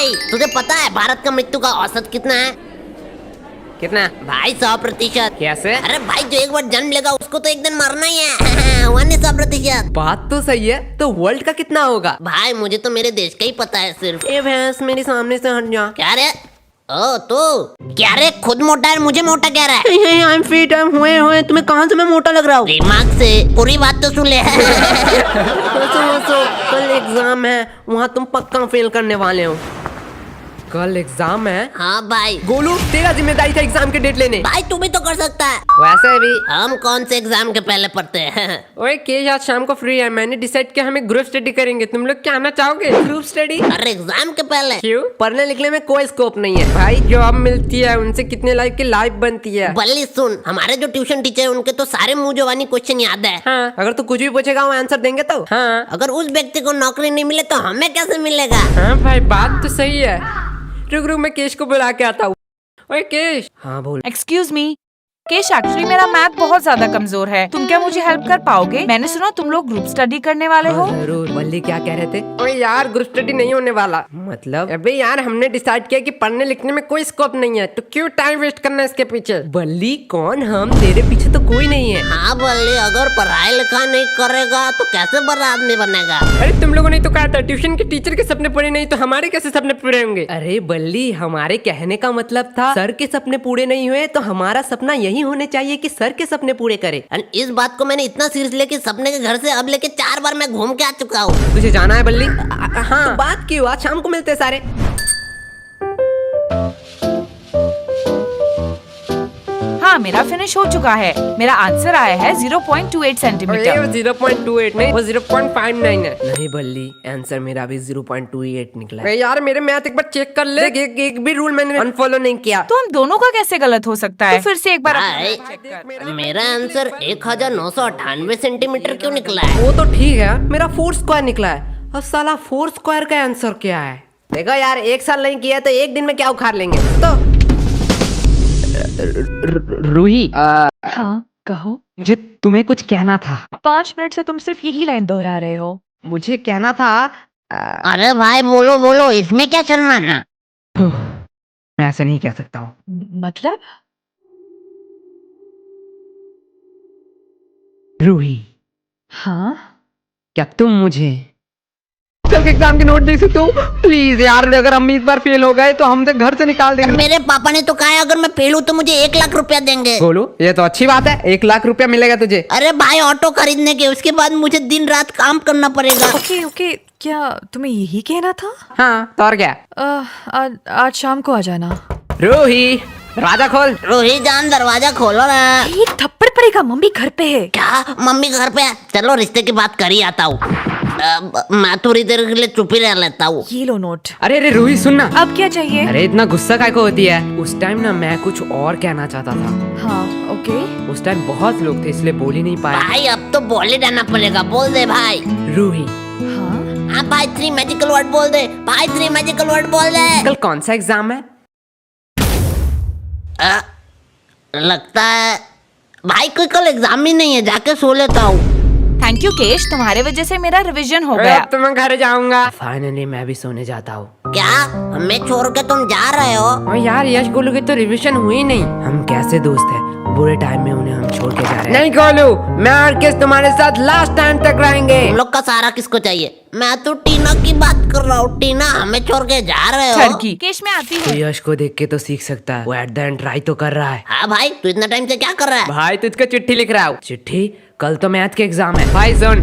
भाई तुझे पता है भारत का मृत्यु का औसत कितना है? कितना? भाई 100%। कैसे? अरे भाई जो एक बार जन्म लेगा उसको तो एक दिन मरना ही है। 100%। बात तो सही है, तो वर्ल्ड का कितना होगा? भाई मुझे तो मेरे देश का ही पता है सिर्फ। ए भैंस मेरे सामने से हट जा। क्या रे? ओ तू क्या रे, खुद मोटा है मुझे मोटा कह रहा है? I am fit, I am हुए तुम्हें कहाँ से मैं मोटा लग रहा हूँ? दिमाग से पूरी बात तो सुन ले। हंसो, कल एग्जाम है, वहाँ तुम पक्का फेल करने वाले हो। कल एग्जाम है? हाँ भाई। गोलू तेरा जिम्मेदारी था एग्जाम के डेट लेने। भाई तू भी तो कर सकता है। वैसे भी हम कौन से एग्जाम के पहले पढ़ते हैं? ओए केश आज शाम को फ्री है, मैंने डिसाइड किया हमें ग्रुप स्टडी करेंगे। तुम लोग क्या आना चाहोगे? Group study? अरे एग्जाम के पहले? क्यों? पढ़ने लिखने में कोई स्कोप नहीं है भाई, जॉब मिलती है उनसे कितने लाइफ की लाइफ बनती है। बल्ली सुन, हमारे जो ट्यूशन टीचर है उनके तो सारे मुंह जवानी क्वेश्चन याद है। हाँ, अगर तू कुछ भी पूछेगा वो आंसर देंगे तो। हाँ अगर उस व्यक्ति को नौकरी नहीं मिले तो हमें कैसे मिलेगा? हाँ भाई बात तो सही है। रुक मैं केश को बुला के आता हूँ। ओए केश। हाँ बोल। एक्सक्यूज मी केश, एक्चुअली मेरा मैथ बहुत ज्यादा कमजोर है, तुम क्या मुझे हेल्प कर पाओगे? मैंने सुना तुम लोग ग्रुप स्टडी करने वाले हो। जरूर। बल्ली क्या कह रहे थे? ओए यार ग्रुप स्टडी नहीं होने वाला। मतलब? अबे यार हमने डिसाइड किया कि पढ़ने लिखने में कोई स्कोप नहीं है, तो क्यों टाइम वेस्ट करना इसके पीछे? बल्ली कौन हम? तेरे पीछे तो कोई नहीं है। हाँ बल्ली, अगर पढ़ाई लिखाई नहीं करेगा तो कैसे बड़ा आदमी बनेगा? अरे तुम लोगों ने तो कहा था ट्यूशन के टीचर के सपने पूरे नहीं तो हमारे कैसे सपने पूरे होंगे? अरे बल्ली हमारे कहने का मतलब था सर के सपने पूरे नहीं हुए तो हमारा सपना यही होने चाहिए कि सर के सपने पूरे करे। इस बात को मैंने इतना सीरियस लिया कि सपने के घर से अब लेके 4 बार मैं घूम के आ चुका हूँ। तुझे जाना है बल्ली? हाँ तो बात क्यों? आज शाम को मिलते हैं सारे। हाँ मेरा फिनिश हो चुका है, मेरा आंसर आया है 0.28 सेंटीमीटर। 0.28 नहीं, वो 0.59 है। नहीं बल्ली आंसर मेरा भी 0.28 निकला है। यार मेरे मैथ एक बार चेक कर ले। एक भी रूल मैंने अनफॉलो नहीं किया। तो हम दोनों का कैसे गलत हो सकता है? तो फिर से एक बार भाई, मेरा आंसर 1998 सेंटीमीटर क्यों निकला है? वो तो ठीक है, मेरा 4 स्क्वायर निकला है। अब साला 4 स्क्वायर का आंसर क्या है? देखो यार एक साल नहीं किया तो एक दिन में क्या उखाड़ लेंगे। तो रूही, हाँ कहो। मुझे तुम्हें कुछ कहना था। 5 मिनट से तुम सिर्फ यही लाइन दोहरा रहे हो। मुझे कहना था। अरे भाई बोलो बोलो, इसमें क्या चलना है? मैं ऐसे नहीं कह सकता हूँ। मतलब? रूही, हाँ क्या तुम मुझे कल के एग्जाम के नोट दे सकते हो? प्लीज यार, अगर हम इस बार फेल हो गए तो हमसे घर से निकाल देंगे। मेरे पापा ने तो कहा है अगर मैं फेल हूँ तो मुझे 1 लाख रुपया देंगे। बोलो, ये तो अच्छी बात है, 1 लाख रुपया मिलेगा तुझे। अरे भाई ऑटो खरीदने के, उसके बाद मुझे दिन रात काम करना पड़ेगा। ओके ओके, क्या तुम्हें यही कहना था? हाँ तो और क्या? आज शाम को आ जाना। रूही दरवाजा खोल। रोही जान दरवाजा खोलो ना। एक थप्पड़ पड़ेगा, मम्मी घर पे है। क्या मम्मी घर पे है? चलो रिश्ते की बात कर ही आता हूँ। मैं थोड़ी देर के लिए चुप ही रह लेता हूँ। ये लो नोट। अरे अरे रूही सुनना। अब क्या चाहिए? अरे इतना गुस्सा काय को होती है? उस टाइम ना मैं कुछ और कहना चाहता था। हाँ ओके। उस टाइम बहुत लोग थे इसलिए बोल ही नहीं पाया। भाई अब तो बोल ही देना पड़ेगा, बोल दे भाई। रूही। हाँ भाई 3 मैजिकल वर्ड बोल दे। भाई 3 मैजिकल वर्ड बोल दे। कल कौन सा एग्जाम है? लगता है भाई कोई कल एग्जाम ही नहीं है, जाके सो लेता हूँ। थैंक यू केश, तुम्हारे वजह से मेरा रिवीजन हो अरे गया। अब तो मैं घर जाऊंगा। फाइनली मैं भी सोने जाता हूँ। क्या हमें छोड़ के तुम जा रहे हो? और यार यश गोलू की तो रिवीजन हुई नहीं। हम कैसे दोस्त हैं? बुरे टाइम में उन्हें हम छोड़ के जा रहे हैं। नहीं गोलू, मैं और किस तुम्हारे साथ लास्ट टाइम तक रहेंगे। तुम लोग का सहारा किसको चाहिए? मैं तो टीना की बात कर रहा हूँ। टीना हमें छोड़ के जा रहे हो? ठरकी केश मैं आती तो हूँ। यश को देख के तो सीख सकता है, वो एट द एंड ट्राई तो कर रहा है। हाँ भाई तू इतना टाइम से क्या कर रहा है? भाई तुझको चिट्ठी लिख रहा हूँ। चिट्ठी? कल तो मैथ के एग्जाम है। भाई सुन,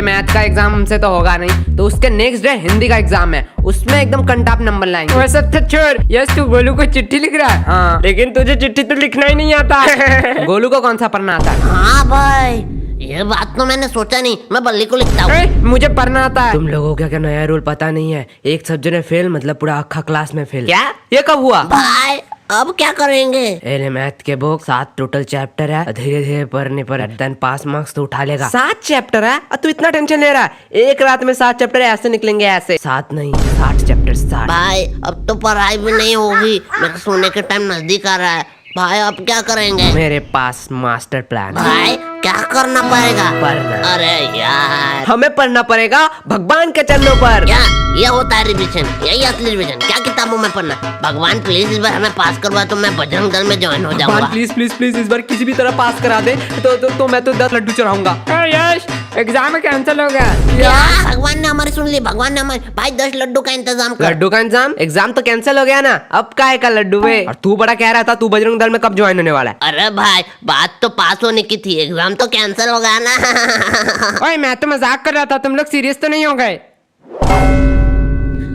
मैथ का एग्जाम हमसे तो होगा नहीं, तो उसके नेक्स्ट डे हिंदी का एग्जाम है, उसमें एकदम कंटाप नंबर लाएंगे। वो सब तो छोड़, यश तू गोलू को चिट्ठी लिख रहा है। हाँ। लेकिन तुझे चिट्ठी तो लिखना ही नहीं आता। गोलू को कौन सा पढ़ना आता है? हाँ भाई ये बात तो मैंने सोचा नहीं, मैं बल्ली को लिखता हूँ। मुझे पढ़ना आता है। तुम लोगों को क्या नया रूल पता नहीं है? एक सब्जेक्ट में फेल मतलब पूरा अक्खा क्लास में फेल। क्या? ये कब हुआ? भाई अब क्या करेंगे? मैथ के बुक 7 टोटल चैप्टर है, धीरे धीरे पढ़ने पर देन पास मार्क्स तो उठा लेगा। 7 चैप्टर है और तू इतना टेंशन ले रहा है? एक रात में 7 चैप्टर ऐसे निकलेंगे ऐसे। 7 नहीं 60 चैप्टर 60। भाई अब तो पढ़ाई भी नहीं होगी, मेरे सोने के टाइम नजदीक आ रहा है। भाई अब क्या करेंगे? मेरे पास मास्टर प्लान है। भाई क्या करना पड़ेगा? पढ़ना। अरे यार, हमें पढ़ना पड़ेगा भगवान के चरणों पर। क्या ये होता है रिविजन? यही असली रिविजन? क्या किताबों में पढ़ना? भगवान प्लीज इस बार हमें पास करवा, तो मैं बजरंग दल में ज्वाइन हो जाऊंगा। प्लीज प्लीज प्लीज इस बार किसी भी तरह पास करा दे तो मैं तो 10 लड्डू चढ़ाऊंगा। यश एग्जाम कैंसिल हो गया। क्या? भगवान ने हमारी सुन ली, भगवान ने हमारी। भाई 10 लड्डू का इंतजाम कर। लड्डू का एग्जाम तो कैंसिल हो गया ना, अब काहे का लड्डू वे? और तू बड़ा कह रहा था तू बजरंग दल में कब ज्वाइन होने वाला है? अरे भाई, बात तो पास होने की थी, एग्जाम तो कैंसिल हो गया ना। ओए मैं तो मजाक कर रहा था, तुम लोग सीरियस तो नहीं हो गए?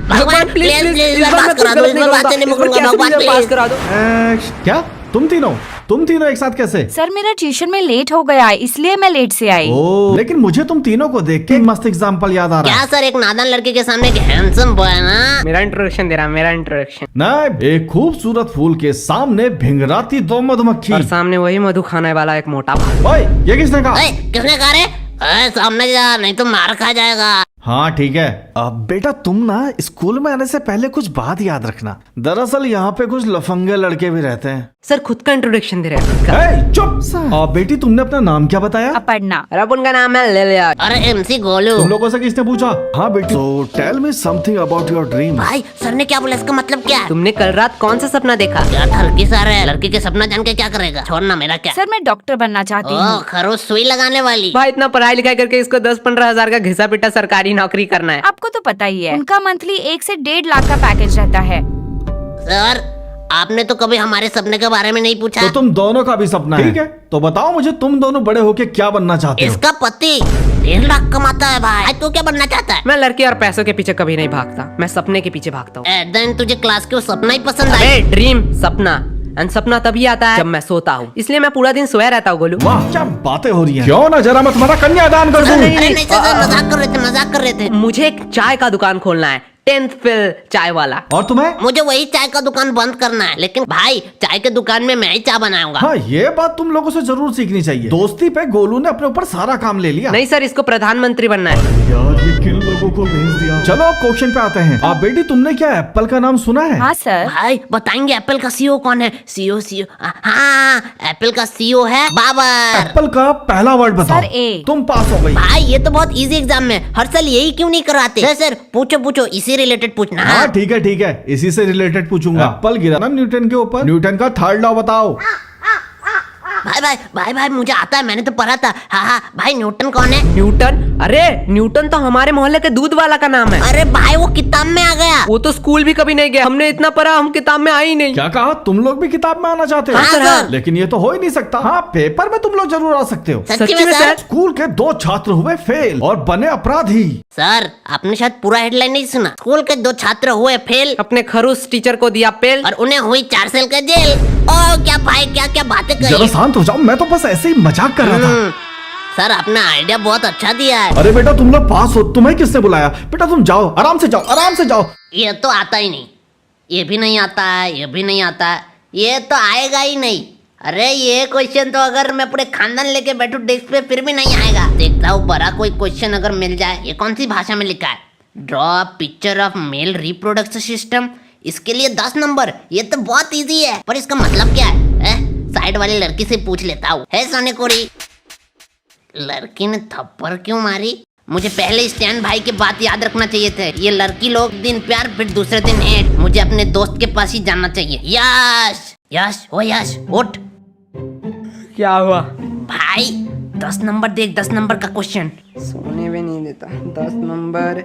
भगवान प्लीज इस बार पास करा दो, इस बार बातें नहीं मुकरूंगा। भगवान पास प्लीज। करा दो। क्या तुम तीनों एक साथ कैसे? सर मेरा ट्यूशन में लेट हो गया है, इसलिए मैं लेट से आई। ओ, लेकिन मुझे तुम तीनों को देख के एक मस्त एग्जाम्पल याद आ रहा क्या है। सर, एक नादान लड़के के सामने एक हैंडसम बॉय है ना? मेरा इंट्रोडक्शन दे रहा, मेरा इंट्रोडक्शन। नहीं, एक खूबसूरत फूल के सामने भिंगराती 2 मधुमक्खी। और सामने वही मधु खाने वाला एक मोटा भाई। ओए, ये किसने कहा? ओए, किसने कहा रे? ओए, सामने जा, नहीं तो मार खा जाएगा। हाँ ठीक है। अब बेटा तुम ना स्कूल में आने से पहले कुछ बात याद रखना। दरअसल यहाँ पे कुछ लफंगे लड़के भी रहते हैं। सर खुद का इंट्रोडक्शन दे रहे हैं, खुद का। ए, चुप। बेटी तुमने अपना नाम क्या बताया? अपर्णा। और अब उनका नाम है ले लिया। अरे MC गोलू। तुम लोगों से किसने पूछा? हाँ बेटी, so tell me something about your dream। भाई सर ने क्या बोला, इसका मतलब क्या है? तुमने कल रात कौन सा सपना देखा? क्या ठरकी सर है, लड़की के सपना जान के क्या करेगा? छोड़ना, मेरा क्या? सर मैं डॉक्टर बनना चाहती ओ, हूँ। खरोच सुई लगाने वाली। भाई इतना पढ़ाई लिखाई करके इसको 10-15 हजार का घिसा पिटा सरकारी नौकरी करना है। आपको तो पता ही है, उनका मंथली 1 से 1.5 लाख का पैकेज रहता है। सर, आपने तो कभी हमारे सपने के बारे में नहीं पूछा। तो तुम दोनों का भी सपना है? ठीक है, तो बताओ मुझे, तुम दोनों बड़े होके क्या बनना चाहते हो? इसका पति 1.5 लाख कमाता है भाई, तू क्या बनना चाहता है? मैं लड़के और पैसों के पीछे कभी नहीं भागता, मैं सपने के पीछे भागता हूँ। देन तुझे क्लास के वो सपना ही पसंद आया? अरे ड्रीम, सपना। एंड सपना तभी आता है जब मैं सोता हूँ, इसलिए मैं पूरा दिन सोया रहता हूँ। गोलू वाह, क्या बातें हो रही हैं। क्यों ना जरा मैं तुम्हारा कन्यादान कर दूं? अरे नहीं सर, मजाक कर रहे थे, मजाक कर रहे थे। मुझे एक चाय का दुकान खोलना है, 10th फेल चाय वाला। और तुम्हें? मुझे वही चाय का दुकान बंद करना है, लेकिन भाई चाय के दुकान में मैं ही चाय बनाऊंगा। हाँ, ये बात तुम लोगों से जरूर सीखनी चाहिए। दोस्ती पे गोलू ने अपने ऊपर सारा काम ले लिया। नहीं सर, इसको प्रधानमंत्री बनना है। यार, ये किन लोगों को भेज दिया। चलो क्वेश्चन पे आते हैं। आप बेटी, तुमने क्या एप्पल का नाम सुना है? हाँ सर। भाई बताएंगे एप्पल का CEO कौन है? CEO हाँ, एप्पल का CEO है बाबर। एप्पल का पहला वर्ड बताओ। Sir, A। तुम पास हो गई। भाई ये तो बहुत इजी एग्जाम में, हर साल यही क्यों नहीं कराते? सर पूछो, इसी रिलेटेड पूछना। हाँ ठीक है, इसी से रिलेटेड पूछूंगा। एप्पल गिरा ना न्यूटन के ऊपर, न्यूटन का 3rd लॉ बताओ। भाई मुझे आता है, मैंने तो पढ़ा था। हाँ भाई, न्यूटन कौन है? न्यूटन? अरे न्यूटन तो हमारे मोहल्ले के दूध वाला का नाम है। अरे भाई वो किताब में आ गया। वो तो स्कूल भी कभी नहीं गया, हमने इतना पढ़ा, हम किताब में आई नहीं। क्या कहा? तुम लोग भी किताब में आना चाहते हो? हाँ, सर। लेकिन ये तो हो ही नहीं सकता। हाँ, पेपर में तुम लोग जरूर आ सकते हो। सच्ची में सर? स्कूल के 2 छात्र हुए फेल और बने अपराधी। सर आपने शायद पूरा हेडलाइन नहीं सुना। स्कूल के 2 छात्र हुए फेल अपने खरूस टीचर को दिया पेल और उन्हें हुई 4 साल का जेल। ओ क्या भाई, क्या बातें जरा करी। शांत हो जाओ, मैं तो बस ऐसे ही मजाक कर रहा था। सर आपने आइडिया बहुत अच्छा दिया है। अरे बेटा, तुम लोग पास हो, तुम्हें किसने बुलाया? बेटा तुम जाओ, आराम से जाओ। ये तो आता ही नहीं, ये भी नहीं आता है, ये भी नहीं आता है, ये तो आएगा ही नहीं। अरे ये क्वेश्चन तो अगर मैं पूरे खानदान लेके बैठूं डेस्क पे फिर भी नहीं आएगा। देखता हूँ बड़ा कोई क्वेश्चन अगर मिल जाए। ये कौन सी भाषा में लिखा है? Draw picture of male reproduction system, इसके लिए 10 नंबर। ये तो बहुत इजी है, पर इसका मतलब क्या है? साइड वाली लड़की से पूछ लेता हूँ। है सोने कोरी, लड़की ने थप्पड़ क्यों मारी? मुझे पहले स्टैन भाई की बात याद रखना चाहिए थे। ये लड़की लोग दिन प्यार फिर दूसरे दिन हेट। मुझे अपने दोस्त के पास ही जाना चाहिए। यश उठ। क्या हुआ? भाई 10 नंबर देख, 10 नंबर का क्वेश्चन। सोने भी नहीं देता। 10 number,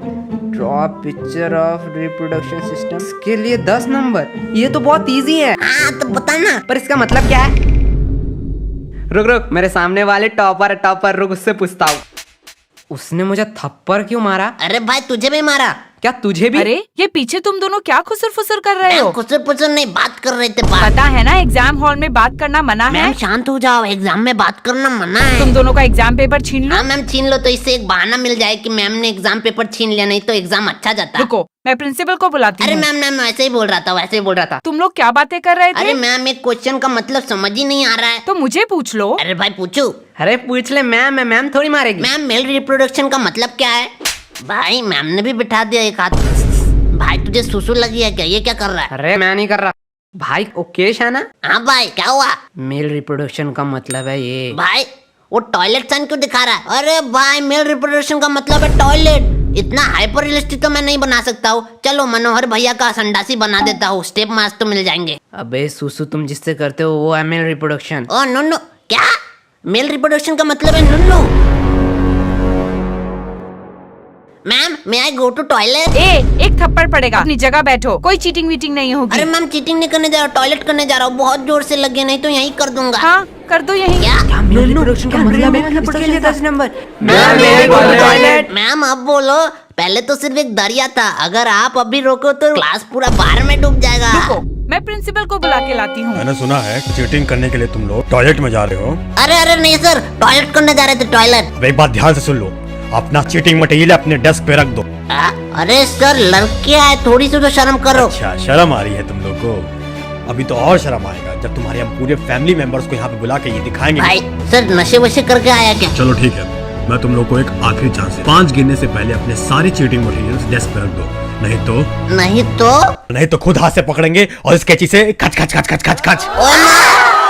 draw picture of reproduction system, इसके लिए 10 नंबर। ये तो बहुत इजी है। हाँ तो बता ना। पर इसका मतलब क्या है? रुक, मेरे सामने वाले टॉपर रुक, उससे पूछता हूँ। उसने मुझे थप्पड़ क्यों मारा? अरे भाई तुझे भी मारा। क्या तुझे भी? अरे ये पीछे तुम दोनों क्या खुसर फुसर कर रहे हो? कुछ नहीं, बात कर रहे थे। बात पता है ना एग्जाम हॉल में बात करना मना है। मैम शांत हो जाओ, एग्जाम में बात करना मना है। तुम दोनों का एग्जाम पेपर छीन लो। हाँ मैम छीन लो, तो इससे एक बहाना मिल जाए कि मैम ने एग्जाम पेपर छीन लिया, नहीं तो एग्जाम अच्छा जाता। रुको, मैं प्रिंसिपल को बुलाती अरे हूँ। मैम वैसे ही बोल रहा था। तुम लोग क्या बातें कर रहे थे? अरे मैम एक क्वेश्चन का मतलब समझ ही नहीं आ रहा है। तो मुझे पूछ लो। अरे भाई पूछू। अरे पूछ ले, मैम थोड़ी मारेगी। मैम मेल रिप्रोडक्शन का मतलब क्या है? भाई मैम ने भी बिठा दिया एक हाथ। भाई तुझे सुसु लगी है क्या? ये क्या कर रहा है? अरे मैं नहीं कर रहा भाई, ओकेश है ना? हाँ भाई क्या हुआ? मेल रिप्रोडक्शन का मतलब है ये। भाई वो टॉयलेट साइन क्यों दिखा रहा है? अरे भाई, मेल रिप्रोडक्शन का मतलब है टॉयलेट। इतना हाइपर रियलिस्टिक तो मैं नहीं बना सकता हूँ। चलो मनोहर भैया का संडासी बना देता हूँ, स्टेप मार्क्स तो मिल जाएंगे। अबे सुसु, तुम जिससे करते हो वो एमएल रिप्रोडक्शन। ओ नुन्नू, क्या? मेल रिप्रोडक्शन का मतलब है नुन्नू। Ma'am, may I go to toilet? एक थप्पड़ पड़ेगा, अपनी जगह बैठो, कोई चीटिंग वीटिंग नहीं होगी। अरे मैम, चीटिंग नहीं करने जा रहा हूँ, टॉयलेट करने जा रहा हूँ। बहुत जोर से लगे, नहीं तो यहीं कर दूंगा। हाँ, कर दो यही। क्या? मेल रिप्रोडक्शन का मतलब है इसके लिए 10 नंबर। मैम अब बोलो। पहले तो सिर्फ एक दरिया था, अगर आप अभी रोको तो क्लास पूरा बाढ़ में डूब जाएगा। रुको, मैं प्रिंसिपल को बुला के लाती हूँ। मैंने सुना है चीटिंग करने के लिए तुम लोग टॉयलेट में जा रहे हो। अरे नहीं सर, टॉयलेट करने जा रहे थे, टॉयलेट। अब एक बात ध्यान से सुन लो, अपना चीटिंग मटेरियल अपने डेस्क पे रख दो। अरे सर, लड़के आए, थोड़ी सी तो शर्म करो। अच्छा, शर्म आ रही है तुम लोग को? अभी तो और शर्म आएगा जब तुम्हारे हम पूरे फैमिली मेंबर्स को यहाँ पे बुला के ये दिखाएंगे। भाई सर, नशे वशे करके आया क्या? चलो ठीक है, मैं तुम लोग को एक आखिरी चांस है। 5 गिनने से पहले अपने सारे चीटिंग मटेरियल्स डेस्क पे रख दो, नहीं तो नहीं तो खुद हाथ से पकड़ेंगे और इस कैंची से खच खच खच खच खच खच। ओ ना!